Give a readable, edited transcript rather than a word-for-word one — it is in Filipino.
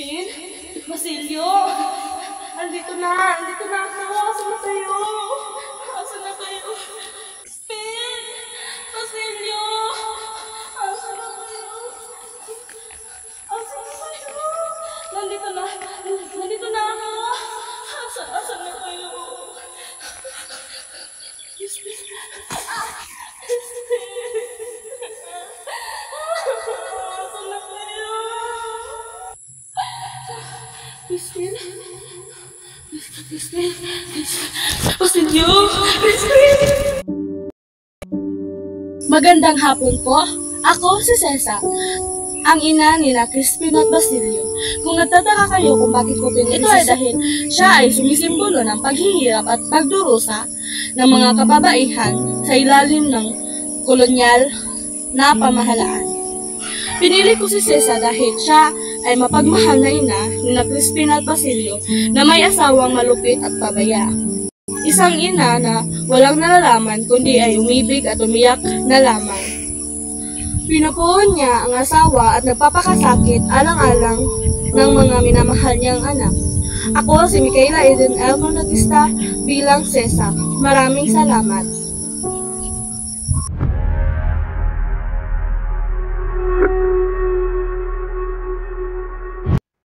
Crispin? Basilio? Andito na ako. Asan na kayo? Crispin? Basilio? Asan na kayo? Nandito na ako. Asan na kayo? Crispin? Crispin? Basilio? Crispin? Magandang hapon po. Ako si Cesa, ang ina nila Crispin at Basilio. Kung nagtataka kayo kung bakit ko pinili ito ay dahil siya ay sumisimbolo ng paghihirap at pagdurusa ng mga kababaihan sa ilalim ng kolonyal na pamahalaan. Pinili ko si Cesa dahil siya ay mapagmahal na ina ni Crispin at Basilio na may asawang malupit at pabaya. Isang ina na walang nalalaman kundi ay umibig at umiyak na lamang. Pinupuon niya ang asawa at nagpapakasakit alang-alang ng mga minamahal niyang anak. Ako si Micaela Eden L. Bautista bilang Cesa. Maraming salamat.